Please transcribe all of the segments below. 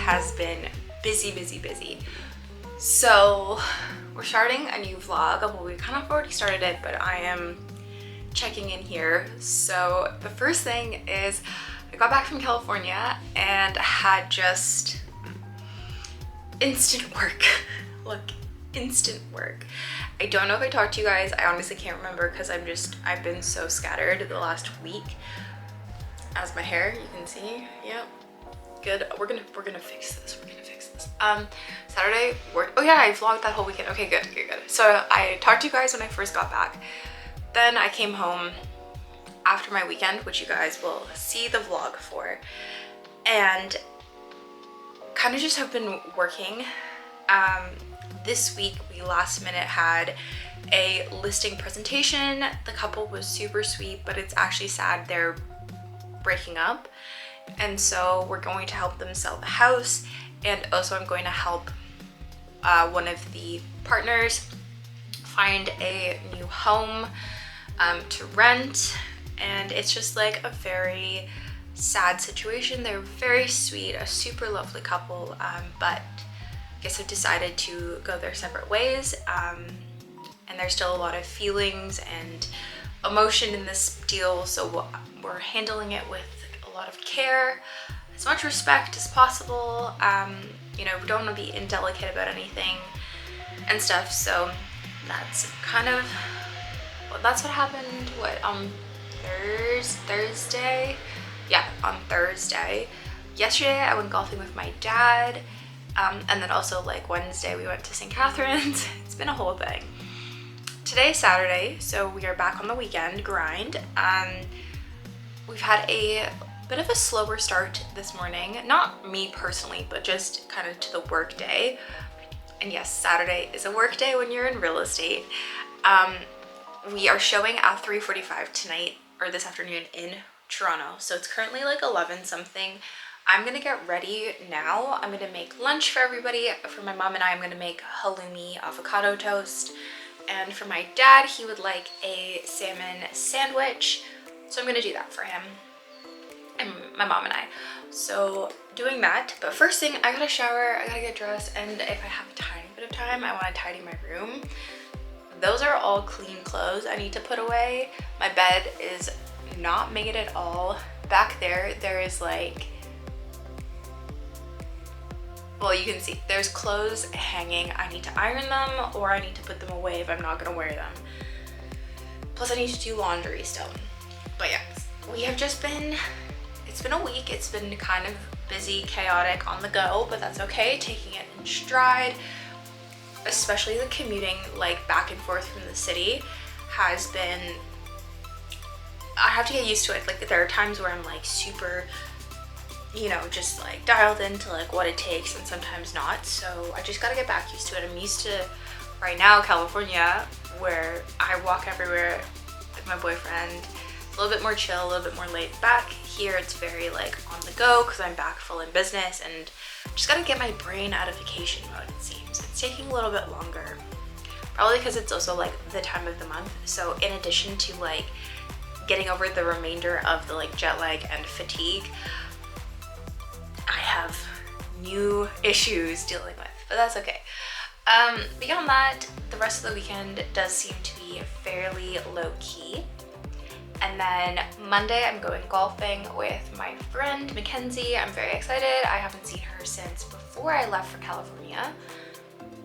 has been busy. So we're starting a new vlog. Well, we kind of already started it, but I am checking in here. So the first thing is I got back from California and had just instant work. Look, instant work. I don't know if I talked to you guys. I honestly can't remember because I've been so scattered the last week. As my hair, you can see, yep, good. We're gonna fix this. Saturday work. Oh yeah, I vlogged that whole weekend. Okay, good. So I talked to you guys when I first got back. Then I came home after my weekend, which you guys will see the vlog for, and kind of just have been working. This week we last minute had a listing presentation. The couple was super sweet, but it's actually sad they're breaking up, and so we're going to help them sell the house, and also I'm going to help one of the partners find a new home to rent. And it's just like a very sad situation. They're very sweet, a super lovely couple, but I guess I've decided to go their separate ways, and there's still a lot of feelings and emotion in this deal, so we're handling it with a lot of care, as much respect as possible. You know, we don't want to be indelicate about anything and stuff, so that's kind of, well, that's what happened, on Thursday? Yeah, on Thursday. Yesterday I went golfing with my dad, and then also like Wednesday we went to St. Catharines. It's been a whole thing. Today's Saturday, so we are back on the weekend grind. We've had a bit of a slower start this morning. Not me personally, but just kind of to the work day. And yes, Saturday is a work day when you're in real estate. We are showing at 3:45 tonight, or this afternoon, in Toronto. So it's currently like 11 something. I'm gonna get ready now. I'm gonna make lunch for everybody. For my mom and I'm gonna make halloumi avocado toast. And for my dad, he would like a salmon sandwich. So I'm gonna do that for him and my mom and I. So doing that, but first thing, I gotta shower, I gotta get dressed, and if I have a tiny bit of time, I wanna tidy my room. Those are all clean clothes I need to put away. My bed is not made at all. Back there is like, well, you can see there's clothes hanging. I need to iron them, or I need to put them away if I'm not gonna wear them. Plus I need to do laundry still. But yeah, we have just been, it's been a week. It's been kind of busy, chaotic, on the go, but that's okay. Taking it in stride. Especially the commuting like back and forth from the city has been, I have to get used to it. Like there are times where I'm like super, you know, just like dialed into like what it takes, and sometimes not. So I just gotta get back used to it. I'm used to right now California, where I walk everywhere with my boyfriend. A little bit more chill, a little bit more laid back. Here it's very like on the go because I'm back full in business, and just gotta get my brain out of vacation mode, it seems. It's taking a little bit longer, probably because it's also like the time of the month. So in addition to like getting over the remainder of the like jet lag and fatigue, I have new issues dealing with, but that's okay. Beyond that, the rest of the weekend does seem to be fairly low-key. And then Monday, I'm going golfing with my friend Mackenzie. I'm very excited. I haven't seen her since before I left for California.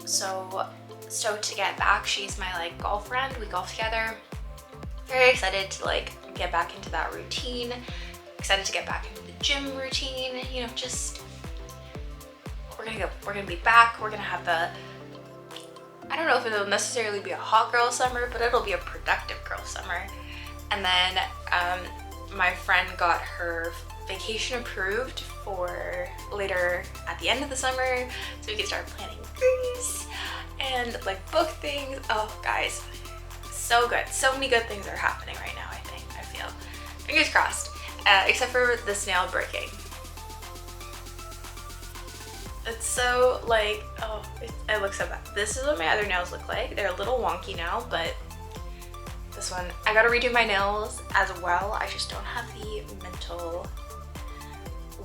So stoked to get back. She's my like golf friend. We golf together. Very excited to like get back into that routine. Excited to get back into the gym routine. You know, just we're gonna be back. We're gonna have the, I don't know if it'll necessarily be a hot girl summer, but it'll be a productive girl summer. And then my friend got her vacation approved for later at the end of the summer, so we can start planning things and like book things. Oh guys, so good. So many good things are happening right now, I feel. Fingers crossed, except for the snail breaking. It's so like, oh, it looks so bad. This is what my other nails look like. They're a little wonky now, but this one, I gotta redo my nails as well. I just don't have the mental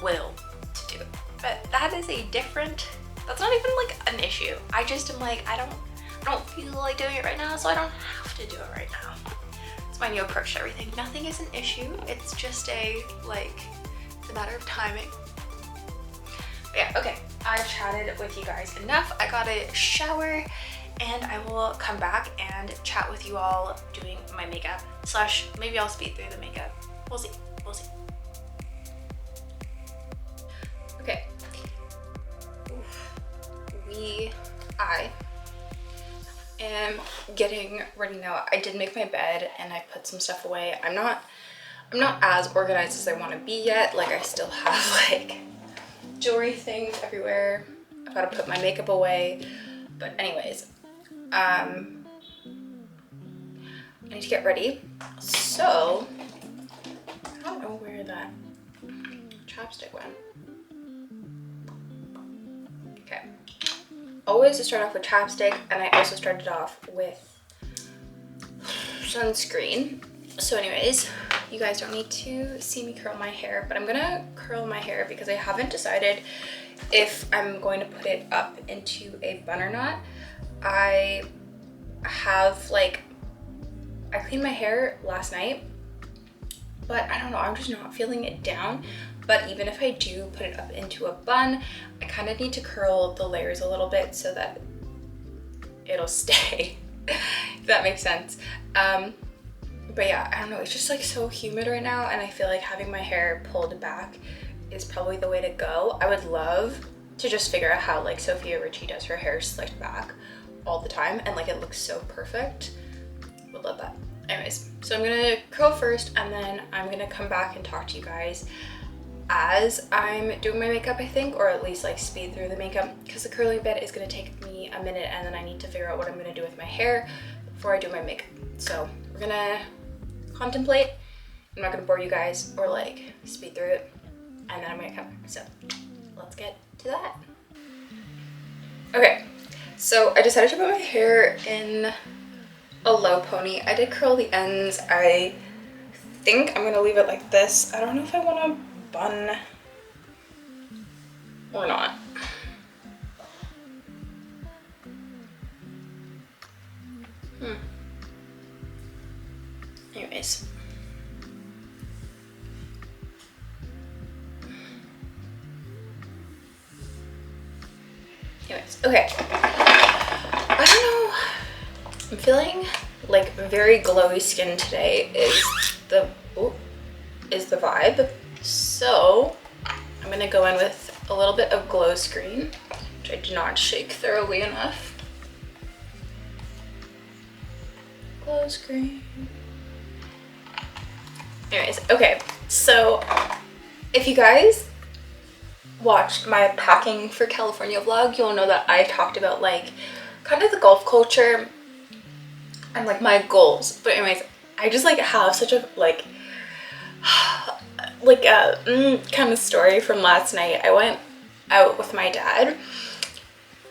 will to do it. but that is a different, that's not even like an issue. I just am like, I don't feel like doing it right now, so I don't have to do it right now. It's my new approach to everything. Nothing is an issue. It's just it's a matter of timing. But yeah, okay. I've chatted with you guys enough. I gotta shower and I will come back and chat with you all doing my makeup. / maybe I'll speed through the makeup. We'll see. We'll see. Okay. I am getting ready now. I did make my bed and I put some stuff away. I'm not as organized as I want to be yet. Like, I still have like jewelry things everywhere. I've got to put my makeup away. But anyways, I need to get ready. So I don't know where that chapstick went. Okay. Always to start off with chapstick, and I also started off with sunscreen. So anyways, you guys don't need to see me curl my hair, but I'm gonna curl my hair because I haven't decided if I'm going to put it up into a bun or not. I cleaned my hair last night, but I don't know, I'm just not feeling it down. But even if I do put it up into a bun, I kind of need to curl the layers a little bit so that it'll stay, if that makes sense. But yeah, I don't know, it's just like so humid right now, and I feel like having my hair pulled back is probably the way to go. I would love to just figure out how like Sophia Richie does her hair slicked back all the time, and like it looks so perfect. Would love that. Anyways, so I'm gonna curl first, and then I'm gonna come back and talk to you guys as I'm doing my makeup, I think, or at least like speed through the makeup, because the curling bit is gonna take me a minute, and then I need to figure out what I'm gonna do with my hair before I do my makeup. So we're gonna contemplate. I'm not gonna bore you guys or like speed through it, and then I'm gonna come back. So let's get to that. Okay, so I decided to put my hair in a low pony. I did curl the ends. I think I'm gonna leave it like this. I don't know if I want to bun or not. Anyways. Okay. I don't know. I'm feeling like very glowy skin today is the vibe. So I'm gonna go in with a little bit of glow screen, which I did not shake thoroughly enough. Glow screen. Anyways, okay, so if you guys watched my packing for California vlog, you'll know that I talked about like kind of the golf culture and like my goals. But anyways, I just like have such a like kind of story from last night. I went out with my dad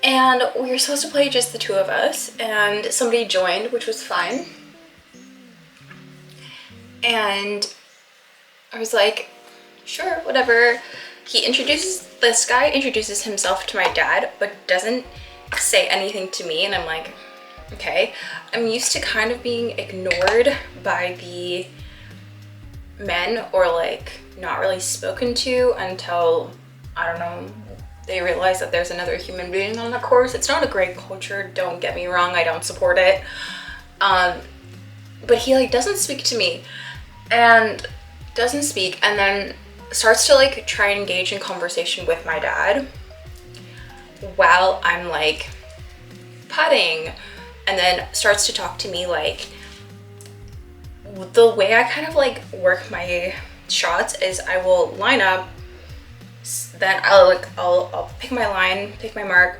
and we were supposed to play just the two of us, and somebody joined, which was fine. And I was like, sure, whatever. This guy introduces himself to my dad, but doesn't say anything to me. And I'm like, okay. I'm used to kind of being ignored by the men, or like not really spoken to until, I don't know, they realize that there's another human being on the course. It's not a great culture, don't get me wrong, I don't support it. But he like doesn't speak to me, and then starts to like try and engage in conversation with my dad while I'm like putting, and then starts to talk to me. Like, the way I kind of like work my shots is I will line up, then I'll pick my line, pick my mark,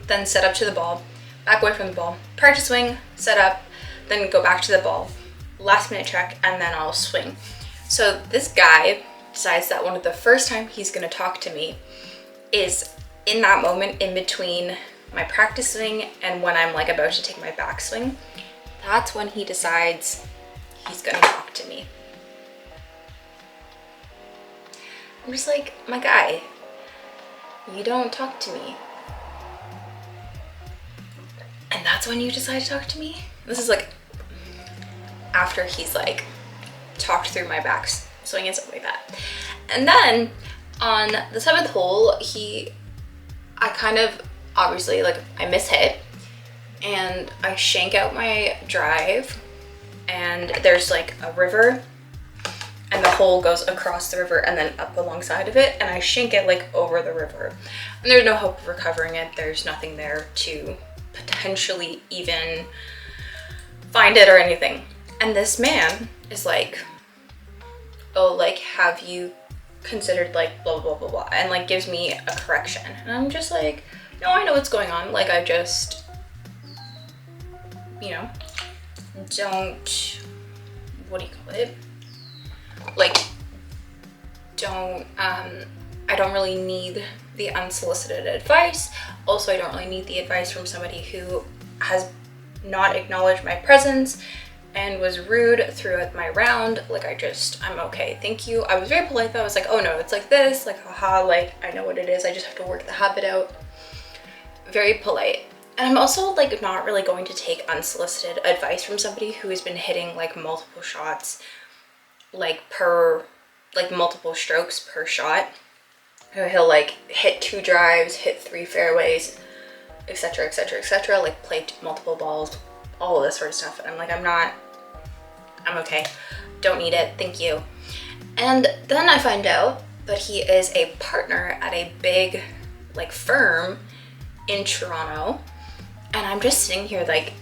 then set up to the ball, back away from the ball, practice swing, set up, then go back to the ball, last minute check, and then I'll swing. So this guy decides that one of the first time he's gonna talk to me is in that moment in between my practice swing and when I'm like about to take my backswing. That's when he decides he's gonna talk to me. I'm just like, my guy, you don't talk to me. And that's when you decide to talk to me? This is like after he's like talked through my back swing and stuff like that. And then on the 7th hole, I kind of, obviously, like, I mishit, and I shank out my drive, and there's like a river, and the hole goes across the river and then up alongside of it, and I shank it like over the river. And there's no hope of recovering it. There's nothing there to potentially even find it or anything. And this man is like, oh, like, have you considered like blah blah blah blah, and like gives me a correction, and I'm just like, no, I know what's going on. Like, I just, you know, don't, what do you call it? Like, don't, I don't really need the unsolicited advice. Also, I don't really need the advice from somebody who has not acknowledged my presence and was rude throughout my round. Like, I'm okay, thank you. I was very polite though. I was like, oh no, it's like this, like, haha, like, I know what it is. I just have to work the habit out. Very polite. And I'm also like not really going to take unsolicited advice from somebody who has been hitting like multiple shots, like multiple strokes per shot. He'll like hit 2 drives, hit 3 fairways, etc, etc, etc, like play multiple balls, all of this sort of stuff. And I'm like, I'm okay, don't need it, thank you. And then I find out that he is a partner at a big like firm in Toronto, and I'm just sitting here like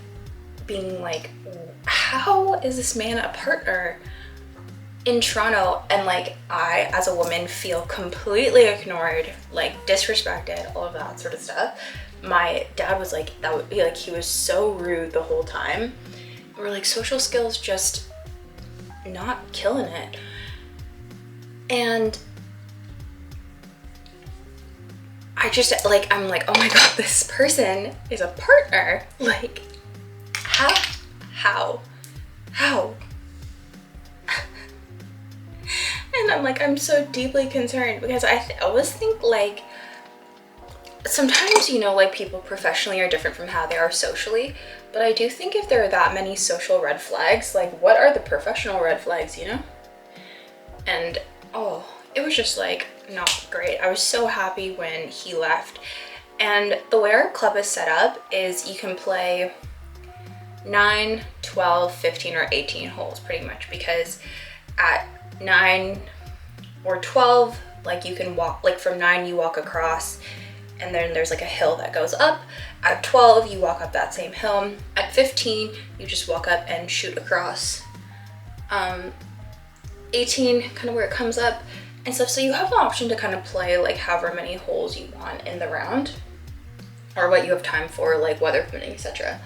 being like, how is this man a partner in Toronto? And like, I as a woman feel completely ignored, like disrespected, all of that sort of stuff. My dad was like, that would be like, he was so rude the whole time. We're like, social skills just not killing it. And I just like, I'm like, oh my god, this person is a partner. Like, how? And I'm like, I'm so deeply concerned, because I always think like, sometimes, you know, like people professionally are different from how they are socially, but I do think if there are that many social red flags, like what are the professional red flags, you know? And oh, it was just like not great. I was so happy when he left. And the way our club is set up is you can play 9, 12, 15, or 18 holes pretty much, because at 9 or 12, like you can walk, like from 9 you walk across, and then there's like a hill that goes up. At 12 you walk up that same hill. At 15 you just walk up and shoot across. 18 kind of where it comes up and stuff. So you have the option to kind of play like however many holes you want in the round, or what you have time for, like weather permitting, etc.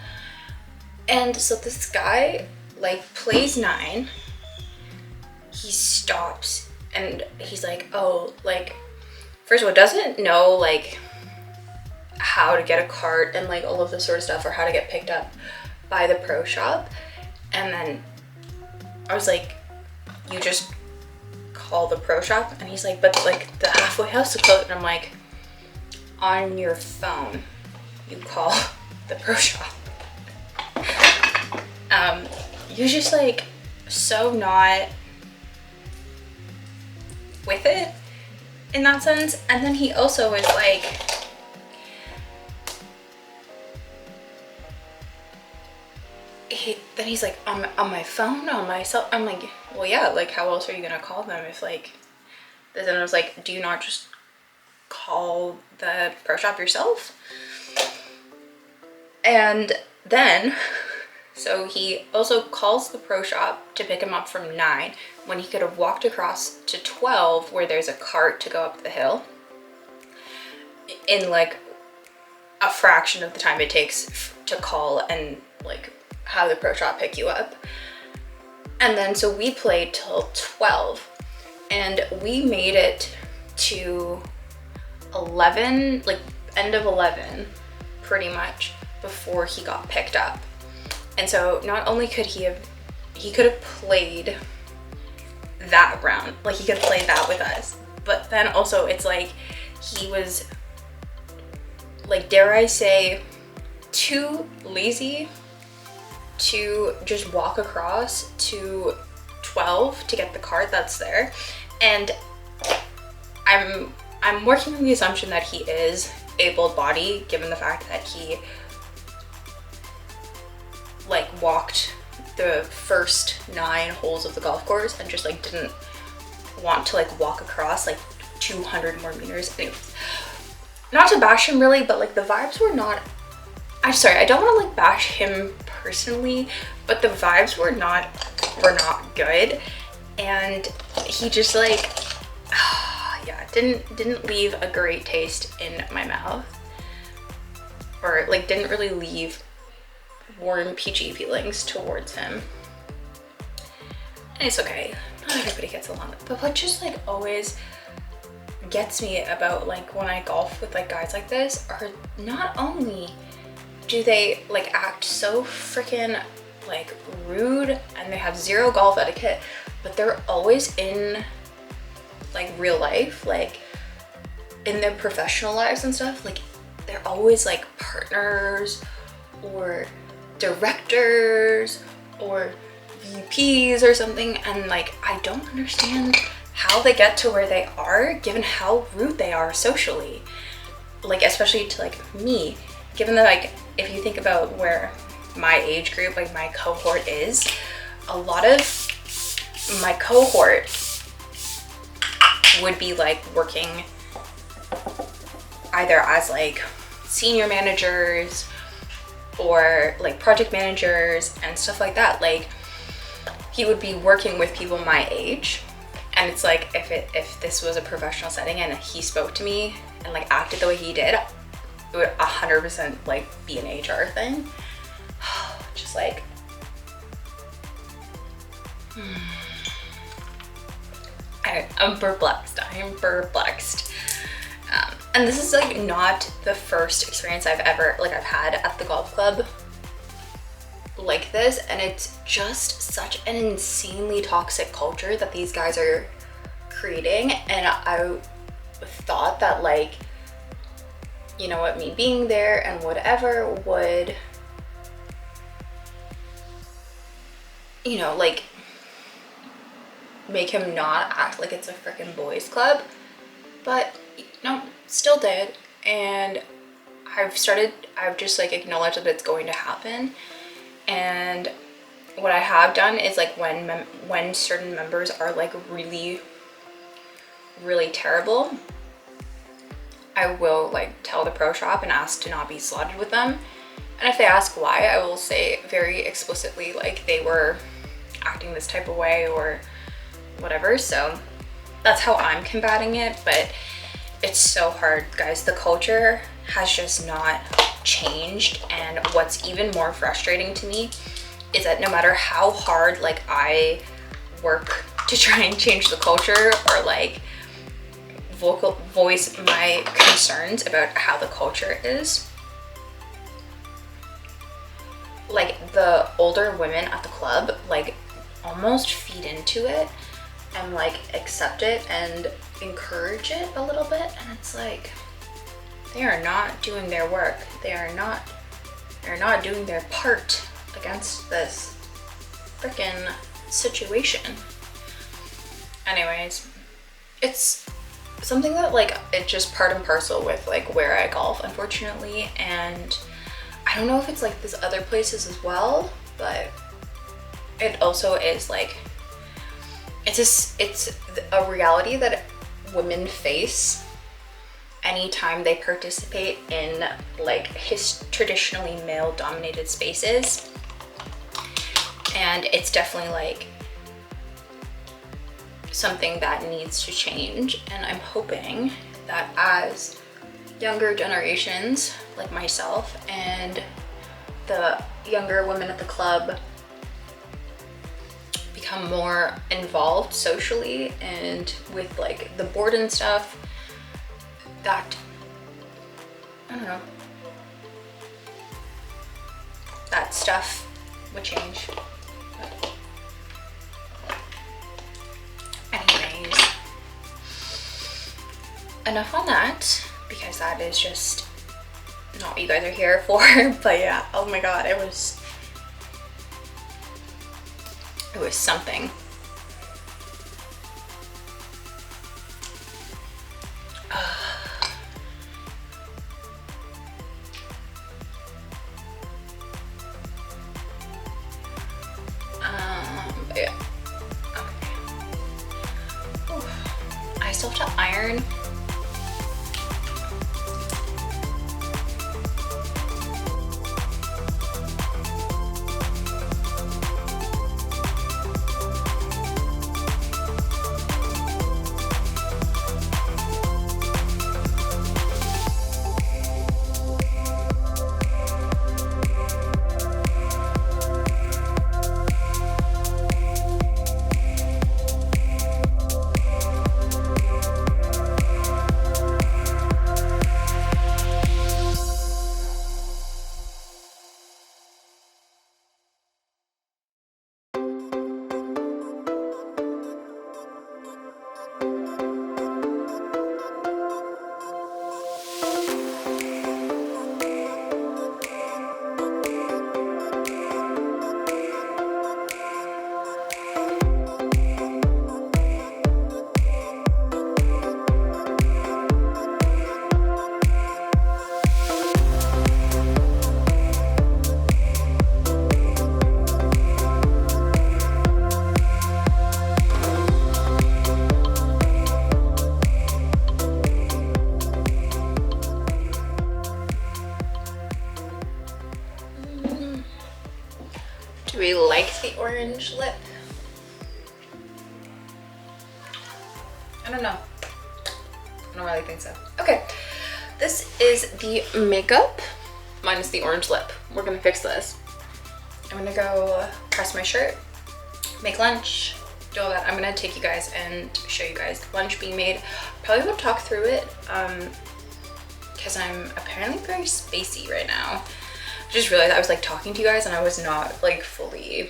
And so this guy like plays 9, he stops and he's like, oh, like, first of all, doesn't know like how to get a cart and like all of this sort of stuff, or how to get picked up by the pro shop. And then I was like, you just call the pro shop? And he's like, but like the halfway house is closed. And I'm like, on your phone you call the pro shop. You're just like so not with it in that sense. And then he also is like, then he's like, on my phone, on my cell. I'm like, well, yeah, like how else are you gonna call them if like, then I was like, do you not just call the pro shop yourself? And then, so he also calls the pro shop to pick him up from 9 when he could have walked across to 12 where there's a cart to go up the hill in like a fraction of the time it takes to call and like have the pro shop pick you up. And then so we played till 12 and we made it to 11, like end of 11 pretty much, before he got picked up. And so not only could he could have played that round, like he could have played that with us, but then also it's like he was like, dare I say, too lazy to just walk across to 12 to get the cart that's there. And I'm working on the assumption that he is able-bodied, given the fact that he like walked the first 9 holes of the golf course and just like didn't want to like walk across like 200 more meters. Anyways, not to bash him really, but like the vibes were not, I'm sorry, I don't want to like bash him personally, but the vibes were not good. And he just like yeah, didn't leave a great taste in my mouth, or like didn't really leave warm peachy feelings towards him. And it's okay, not everybody gets along. But what just like always gets me about like when I golf with like guys like this are not only do they like act so freaking like rude and they have zero golf etiquette, but they're always in like real life, like in their professional lives and stuff, like they're always like partners or directors or VPs or something. And like I don't understand how they get to where they are given how rude they are socially, like especially to like me, given that like if you think about where my age group, like my cohort is, a lot of my cohort would be like working either as like senior managers or like project managers and stuff like that. Like he would be working with people my age, and it's like if this was a professional setting and he spoke to me and like acted the way he did, it would 100% like be an HR thing. Just like I'm perplexed. And this is like not the first experience I've had at the golf club like this, and it's just such an insanely toxic culture that these guys are creating. And I thought that like, you know what, me being there and whatever would, you know, like make him not act like it's a freaking boys club. But no, still did. And I've just like acknowledged that it's going to happen. And what I have done is like when certain members are like really terrible, I will like tell the pro shop and ask to not be slotted with them. And if they ask why, I will say very explicitly like they were acting this type of way or whatever. So that's how I'm combating it. But it's so hard, guys. The culture has just not changed. And what's even more frustrating to me is that no matter how hard like I work to try and change the culture or like voice my concerns about how the culture is, like the older women at the club like almost feed into it and like accept it and encourage it a little bit. And it's like they are not doing their work. They're not doing their part against this freaking situation. Anyways, it's something that like it's just part and parcel with like where I golf, unfortunately. And I don't know if it's like this other places as well, but it also is like it's a reality that women face anytime they participate in like traditionally male dominated spaces. And it's definitely like something that needs to change. And I'm hoping that as younger generations like myself and the younger women at the club become more involved socially and with like the board and stuff, that I don't know, that stuff would change. Anyways, enough on that, because that is just not what you guys are here for. But yeah, oh my god, it was something. Yeah. Okay. Ooh. I still have to iron. Do we like the orange lip? I don't know. I don't really think so. Okay, this is the makeup minus the orange lip. We're gonna fix this. I'm gonna go press my shirt, make lunch, do all that. I'm gonna take you guys and show you guys lunch being made. Probably won't talk through it because I'm apparently very spacey right now. I just realized I was like talking to you guys and I was not like fully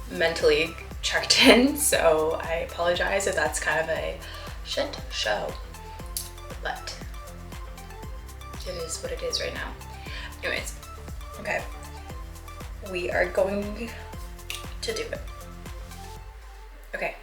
mentally checked in, so I apologize if that's kind of a shit show, but it is what it is right now. Anyways, okay, we are going to do it. Okay,